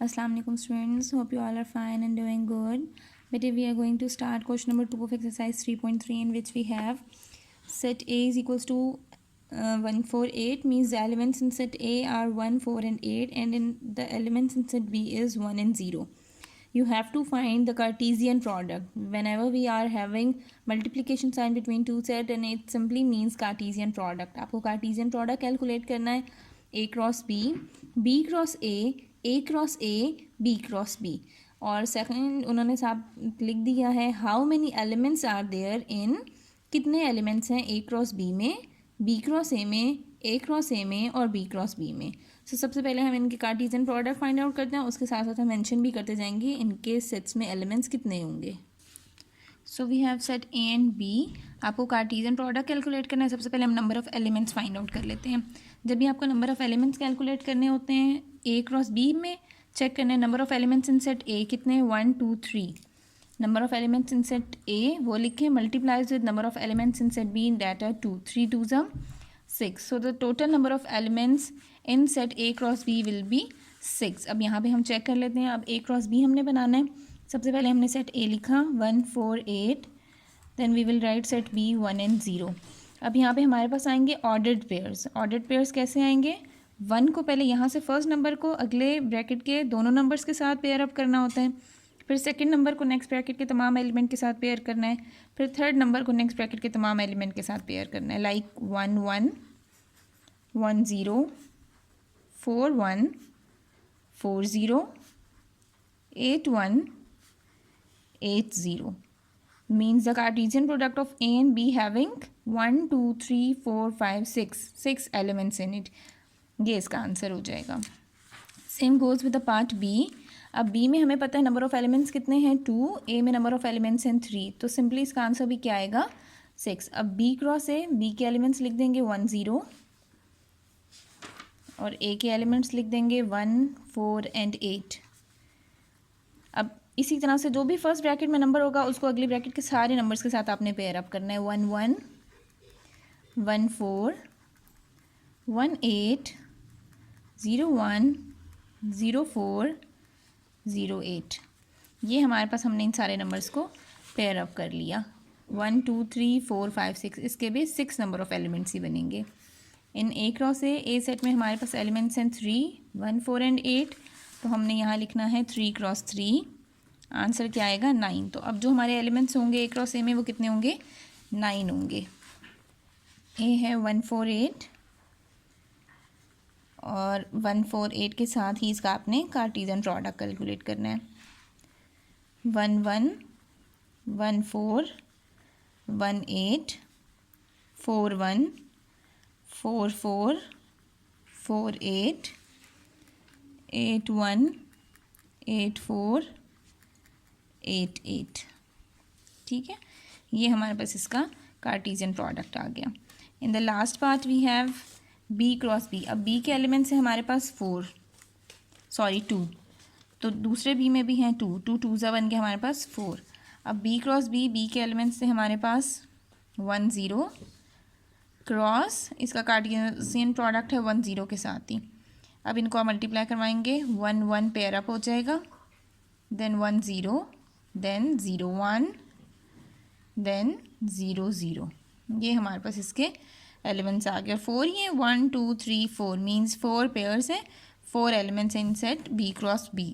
Assalamu alaikum students, hope you all are fine and doing good. But we are going to start question number 2 of exercise 3.3, in which we have set A is equals to 1, 4, 8, means the elements in set A are 1, 4 and 8, and in the elements in set B is 1 and 0. You have to find the Cartesian product. Whenever we are having multiplication sign between two set, and it simply means Cartesian product. आपको Cartesian product calculate करना है A cross B, B cross A cross A, B cross B. और second उन्होंने साहब लिख दिया है how many elements are there in, कितने एलिमेंट्स हैं A क्रॉस B में, B क्रॉस A में, A क्रॉस A में और B क्रॉस B में. सो सबसे पहले हम इनके कार्टीजन प्रोडक्ट फाइंड आउट करते हैं, उसके साथ साथ हम मेंशन भी करते जाएंगे इनके सेट्स में एलिमेंट्स कितने होंगे. So we have set A and B. आपको कार्टीजन प्रोडक्ट कैलकुलेट करना है. सबसे पहले हम number of elements find out कर लेते हैं. जब भी आपको नंबर ऑफ़ एलिमेंट्स कैलकुलेट करने होते हैं A क्रॉस B में, चेक करना है number of elements in set A कितने, 1 2 3. Number of elements in set A वो लिखें multiplies with number of elements in set B, that are 2, 3 2s are 6. So the total number of elements in set A cross B will be 6. अब यहाँ पे हम check कर लेते हैं. अब A क्रॉस B हमने बनाना है. सबसे पहले हमने सेट A लिखा 1 4 8, then we will write set B 1 and 0. अब यहाँ पे हमारे पास आएंगे ऑर्डर्ड पेयर्स. ऑर्डर्ड पेयर्स कैसे आएंगे, 1 को पहले यहाँ से फर्स्ट नंबर को अगले ब्रैकेट के दोनों नंबर्स के साथ पेयर अप करना होता है. फिर सेकंड नंबर को नेक्स्ट ब्रैकेट के तमाम एलिमेंट के साथ पेयर करना है. फिर थर्ड नंबर को नेक्स्ट ब्रैकेट के तमाम एलिमेंट के साथ पेयर करना है. Like 1 1 1 0 4 1 4 0 8 1 8 0. means the Cartesian product of A and B having 1 2 3 4 5 6 elements in it. ये इसका आंसर हो जाएगा. Same goes with the part B. अब B में हमें पता है नंबर ऑफ़ एलिमेंट्स कितने हैं 2, A में नंबर ऑफ़ एलिमेंट्स हैं 3, तो सिंपली इसका आंसर भी क्या आएगा 6. अब B क्रॉस A, B के एलिमेंट्स लिख देंगे 1 0 और A के एलिमेंट्स लिख देंगे 1 4 एंड 8. अब इसी तरह से जो भी फर्स्ट ब्रैकेट में नंबर होगा उसको अगली ब्रैकेट के सारे नंबर्स के साथ आपने पेयर अप करना है. 1 1 1 4 1 8 0 1 0 4 0 8. ये हमारे पास हमने इन सारे नंबर्स को पेयर अप कर लिया. 1 2 3 4 5 6, इसके भी 6 नंबर ऑफ़ एलिमेंट्स ही बनेंगे. इन A क्रॉस A सेट में हमारे पास एलिमेंट्स हैं 3 1 4 एंड 8, तो हमने यहाँ लिखना है 3 क्रॉस 3. आंसर क्या आएगा 9. तो अब जो हमारे एलिमेंट्स होंगे A क्रॉस A में वो कितने होंगे 9 होंगे. A है 1 4 8 और 1 4 8 के साथ ही इसका आपने कार्टीजन प्रोडक्ट कैलकुलेट करना है. 1 1 1 4 1 8 4 1 4 4 4 8 8 1 8 4 8 8. ठीक है, ये हमारे पास इसका कार्टीजन प्रोडक्ट आ गया. In the last part we have B cross B. अब B के एलिमेंट्स हैं हमारे पास 2, तो दूसरे B में भी हैं 2 2s बन के हमारे पास 4. अब B क्रॉस B के एलिमेंट्स थे हमारे पास 1 0 क्रॉस, इसका कार्टेशियन प्रोडक्ट है 1 0 के साथ ही. अब इनको आप मल्टीप्लाई करवाएंगे 1 1 पेयर अप हो जाएगा, देन 1 0, देन 0 1, देन 0 0. ये हमारे पास इसके एलिमेंट्स आ गए. 4 ही हैं 1 2 3 4, मीन्स 4 पेयर्स हैं, 4 elements in set B cross B.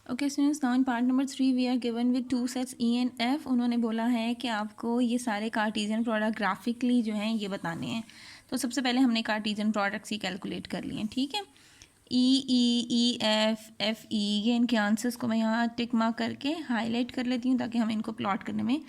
Okay students, now in part number 3 we are given with 2 sets E and F. उन्होंने बोला है कि आपको ये सारे कार्टीजन प्रोडक्ट ग्राफिकली जो हैं ये बताने हैं. तो सबसे पहले हमने कार्टीजन प्रोडक्ट्स ही कैलकुलेट कर लिए हैं. ठीक है, E F F E, ये इनके आंसर्स को मैं यहाँ टिक मार्क करके हाईलाइट कर लेती हूँ ताकि हमें इनको प्लॉट करने में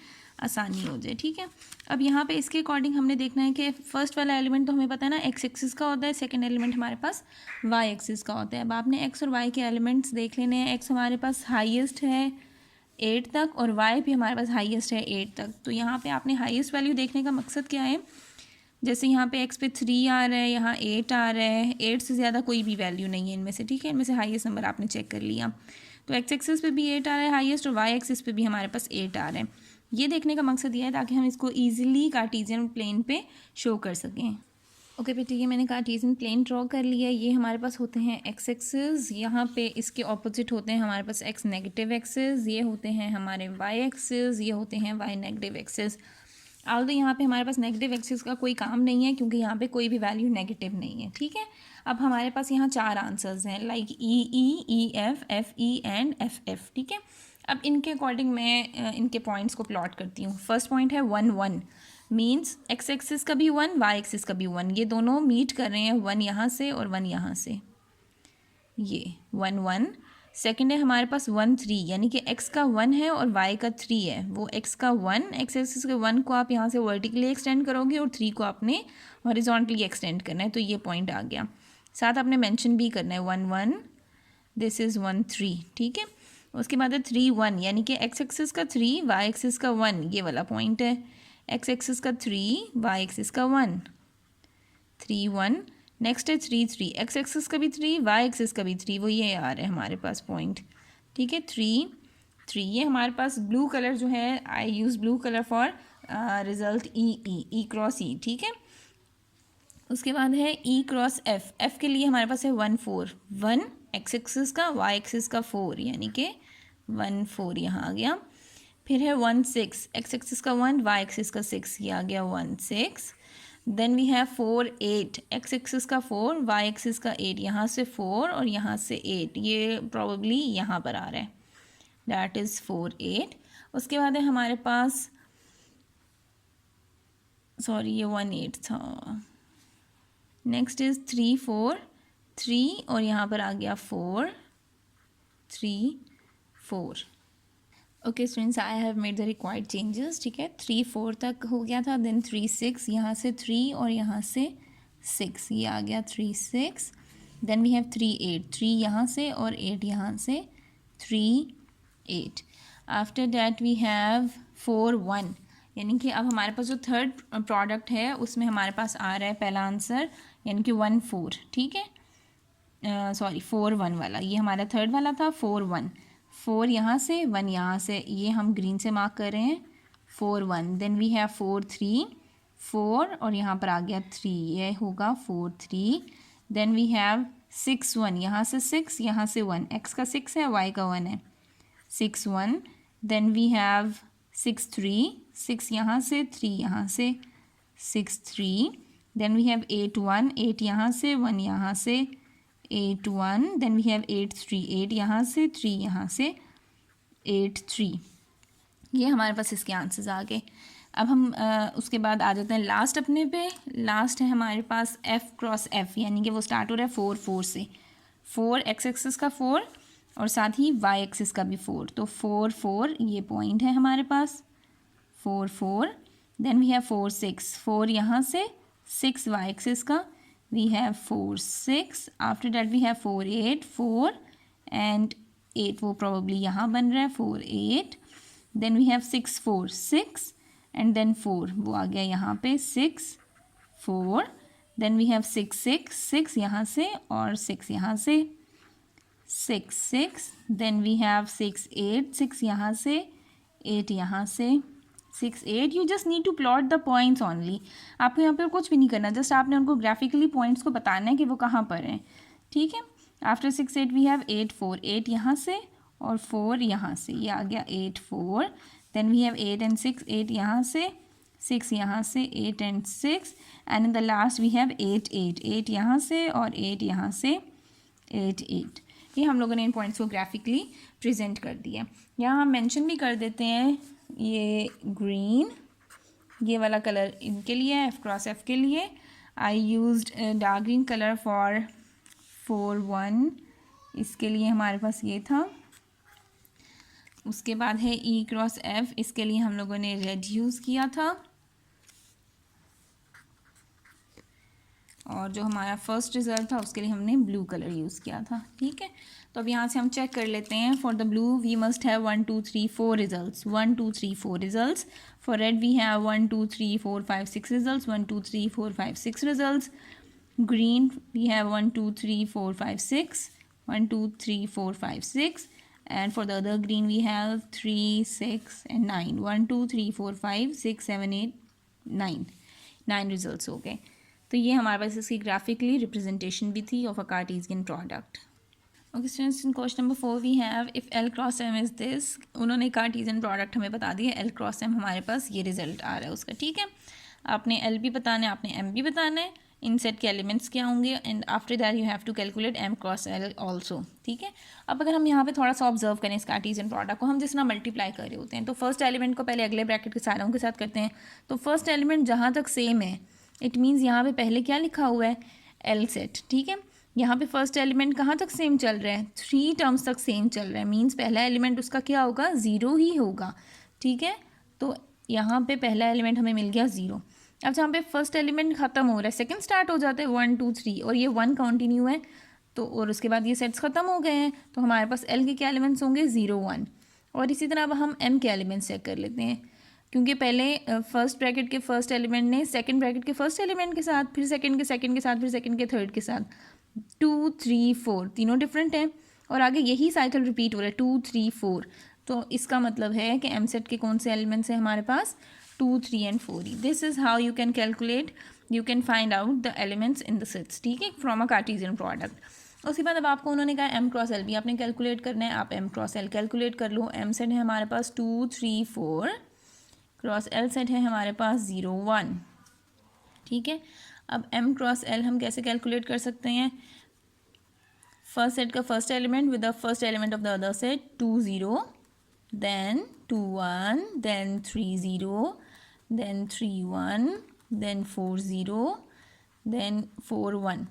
आसानी हो जाए. ठीक है, अब यहाँ पे इसके अकॉर्डिंग हमने देखना है कि फर्स्ट वाला एलिमेंट तो हमें पता है ना एक्स एक्सिस का होता है, सेकंड एलिमेंट हमारे पास वाई एक्सिस का होता है. अब आपने एक्स और वाई के एलिमेंट्स देख लेने हैं. एक्स हमारे पास हाईएस्ट है 8 तक और वाई भी हमारे पास हाईएस्ट है 8 तक. तो यहाँ पे आपने हाईएस्ट वैल्यू देखने का मकसद क्या है, जैसे यहाँ पे एक्स पे 3 आ रहा है, यहाँ 8 आ रहा है, 8 से ज़्यादा कोई भी वैल्यू नहीं है इनमें से. ठीक है, इनमें से हाईएस्ट नंबर आपने चेक कर लिया. तो एक्स एक्सिस पे भी 8 आ रहा है हाईएस्ट और वाई एक्सिस पे भी हमारे पास 8 आ रहा है. ये देखने का मकसद ये है ताकि हम इसको ईजिली कार्टीजियन प्लेन पे शो कर सकें. ओके बेटे, ये मैंने कार्टेशियन प्लेन ड्रॉ कर लिया। ये हमारे पास होते हैं एक्स एक्सिस, यहाँ पे इसके ऑपोजिट होते हैं हमारे पास एक्स नेगेटिव एक्सिस, ये होते हैं हमारे वाई एक्सिस, ये होते हैं वाई नेगेटिव एक्सिस। ऑल्दो यहाँ पे हमारे पास नेगेटिव एक्सिस का कोई काम नहीं है क्योंकि यहाँ पे कोई भी वैल्यू नेगेटिव नहीं है, ठीक है। अब हमारे पास यहाँ 4 आंसर्स हैं, like E F E and F F, ठीक है। अब इनके अकॉर्डिंग मैं इनके पॉइंट्स को प्लॉट करती हूँ। फर्स्ट पॉइंट है 1 1, मीन्स एक्स एक्सिस का भी 1, वाई एक्सिस का भी 1, ये दोनों मीट कर रहे हैं, 1 यहाँ से और 1 यहाँ से, ये 1 1। सेकेंड है हमारे पास 1 3, यानी कि x का 1 है और y का 3 है। वो x का 1, एक्स एक्सिस के 1 को आप यहाँ से वर्टिकली एक्सटेंड करोगे और 3 को आपने हॉरिजॉन्टली एक्सटेंड करना है, तो ये पॉइंट आ गया। साथ आपने मेंशन भी करना है 1 1, दिस इज़ 1 3, ठीक है। उसके बाद है 3 1, यानी कि एक्स एक्सिस का 3, वाई एक्सिस का 1, ये वाला पॉइंट है। एक्स एक्सिस का 3, वाई एक्सिस का 1, 3 1। नेक्स्ट है 3 3, एक्स एक्सिस का भी 3, वाई एक्सिस का भी 3, वो ये आ रहा है हमारे पास पॉइंट, ठीक है। 3 3, ये हमारे पास ब्लू कलर जो है, I use blue colour for result E cross E, ठीक है। उसके बाद है ई क्रॉस एफ, एफ के लिए हमारे पास है 1 4, 1 एक्स एक्सिस का, वाई एक्सिस का 4, यानी कि 1 4 यहाँ आ गया। फिर है 1 6, एक्स एक्सिस का 1, वाई एक्सिस का 6, ये आ गया 1 6। Then we have 4 8, x axis का 4, वाई एक्सिस का 8, यहाँ से 4 और यहाँ से 8, ये प्रॉबली यहाँ पर आ रहा है, दैट इज़ 4 8। उसके बाद है हमारे पास, सॉरी ये 1 8 था। नेक्स्ट इज़ 3 4 3 और यहाँ पर आ गया 4 3 4। Okay students, I have made the required changes, ठीक है। 3 4 तक हो गया था, देन 3 6, यहाँ से 3 और यहाँ से 6, ये आ गया 3 6। देन वी हैव 3 8, 3 यहाँ से और 8 यहाँ से, 3 8। आफ्टर दैट वी हैव 4 1, यानी कि अब हमारे पास जो थर्ड प्रोडक्ट है उसमें हमारे पास आ रहा है पहला आंसर, यानी कि 1 4, ठीक है। सॉरी 4 1 वाला, ये हमारा थर्ड वाला था 4 1। 4 यहाँ से, 1 यहाँ से, ये हम ग्रीन से मार्क कर रहे हैं, 4 1। देन वी हैव 4 3 4 और यहाँ पर आ गया 3, ये होगा 4 3। देन वी हैव 6 1, यहाँ से 6, यहाँ से 1, एक्स का 6 है, वाई का 1 है, 6 1। देन वी हैव 6 3, 6 यहाँ से, 3 यहाँ से, 6 3। देन वी हैव 8 1, 8 यहाँ से, 1 यहाँ से, 8 1। देन वी हैव 8 3, 8 यहाँ से, 3 यहाँ से, 8 3। ये हमारे पास इसके आंसर्स आ गए। अब हम उसके बाद आ जाते हैं लास्ट अपने पे। लास्ट है हमारे पास एफ क्रॉस एफ, यानी कि वो स्टार्ट हो रहा है 4 4 से, 4 एक्स एक्सिस का 4 और साथ ही वाई एक्सिस का भी 4, तो 4 4 ये पॉइंट है हमारे पास, 4 4। देन वी हैव 4 6, 4 यहाँ से, 6 वाई एक्सिस का, we have 4 6। after that we have 4 8 4 and 8, वो probably यहाँ बन रहा है 4 8। then we have 6 4 6 and then 4, वो आ गया यहाँ पे 6 4। then we have 6 6 6 यहाँ से और 6 यहाँ से, 6 6। then we have 6 8 6 यहाँ से, 8 यहाँ से, 6 8। You just need to plot the points only, आपको यहाँ पर कुछ भी नहीं करना, जस्ट आपने उनको ग्राफिकली पॉइंट्स को बताना है कि वो कहाँ पर हैं, ठीक है। आफ्टर 6 8 वी हैव 8 4, 8 यहाँ से और 4 यहाँ से, ये आ गया 8 4। देन वी हैव 8 and 6, 8 यहाँ से, 6 यहाँ से, 8 and 6 and in the last we have 8 8, 8 यहाँ से और 8 यहाँ से, 8 8। ये हम लोगों ने इन पॉइंट्स को ग्राफिकली प्रेजेंट कर दिया। यहाँ हम मेंशन भी कर देते हैं, ये ग्रीन, ये वाला कलर इनके लिए है, एफ क्रॉस एफ के लिए। I used dark green colour for 4 1, इसके लिए हमारे पास ये था। उसके बाद है ई क्रॉस एफ, इसके लिए हम लोगों ने रेड यूज़ किया था। और जो हमारा फर्स्ट रिज़ल्ट था उसके लिए हमने ब्लू कलर यूज़ किया था, ठीक है। तो अब यहाँ से हम चेक कर लेते हैं। For the blue we must have 1 2 3 4 results, 1 2 3 4 results. For red we have 1 2 3 4 5 6 results, 1 2 3 4 5 6 results. Green we have 1 2 3 4 5 6, 1 2 3 4 5 6 and for the other green we have 3 6 and 9, 1 2 3 4 5 6 7 8 9 9 results हो गए। तो ये हमारे पास इसकी ग्राफिकली रिप्रेजेंटेशन भी थी of a cartesian product. Okay students, in question number 4 we have if L cross M is this. उन्होंने cartesian product हमें बता दिया, L क्रॉस M हमारे पास ये रिजल्ट आ रहा है उसका. ठीक है, आपने L भी बताना है, आपने M भी बताना है, इन सेट के एलिमेंट्स क्या होंगे, and after that you have to calculate M cross L also. ठीक है, अब अगर हम यहाँ पे थोड़ा सा ऑब्जर्व करें इस कार्टेशियन प्रोडक्ट को, हम जिस तरह मल्टीप्लाई कर रहे होते हैं तो फर्स्ट एलिमेंट को पहले अगले ब्रैकेट के सारों के साथ करते हैं. तो फर्स्ट एलिमेंट जहाँ तक सेम है, इट मीन्स यहाँ पे पहले क्या लिखा हुआ है, L सेट. ठीक है, यहाँ पे फर्स्ट एलिमेंट कहाँ तक सेम चल रहा है, 3 टर्म्स तक सेम चल रहा है, मीन्स पहला एलिमेंट उसका क्या होगा, 0 ही होगा. ठीक है, तो यहाँ पे पहला एलिमेंट हमें मिल गया 0. अब जहाँ पे फर्स्ट एलिमेंट ख़त्म हो रहा है, सेकंड स्टार्ट हो जाता है 1 2 3, और ये 1 कंटिन्यू है, तो और उसके बाद ये सेट्स ख़त्म हो गए हैं, तो हमारे पास L के क्या एलिमेंट्स होंगे, 0 1. और इसी तरह अब हम M के एलिमेंट्स चेक कर लेते हैं, क्योंकि पहले फर्स्ट ब्रैकेट के फर्स्ट एलिमेंट ने सेकंड ब्रैकेट के फर्स्ट एलिमेंट के साथ, फिर सेकंड के साथ, फिर सेकंड के थर्ड के साथ 2 3 4 तीनों डिफरेंट हैं, और आगे यही साइकिल रिपीट हो रहा है 2 3 4. तो इसका मतलब है कि M सेट के कौन से एलिमेंट्स हैं हमारे पास, 2 3 and 4. This is how you can calculate, you can find out the elements in the sets. ठीक है, फ्रॉम अ कार्टेशियन प्रोडक्ट. उसके बाद अब आपको उन्होंने कहा M क्रॉस L भी आपने कैलकुलेट करना है, आप M क्रॉस L कैलकुलेट कर लो. M सेट है हमारे पास 2 3 4, क्रॉस L सेट है हमारे पास 0 1. ठीक है, अब M क्रॉस L हम कैसे कैलकुलेट कर सकते हैं, फर्स्ट सेट का first element with the first element of the other set, 2 0, then 2 1, then 3 0, then 3 1, then 4 0, then 4 1.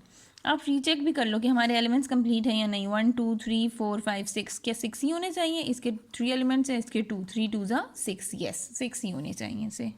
आप रीचेक भी कर लो कि हमारे एलिमेंट्स कंप्लीट हैं या नहीं. 1 2 3 4 5 6, क्या 6 ही होने चाहिए, इसके 3 एलिमेंट्स हैं, इसके 2 3 2 6, यस 6 ही होने चाहिए इसे.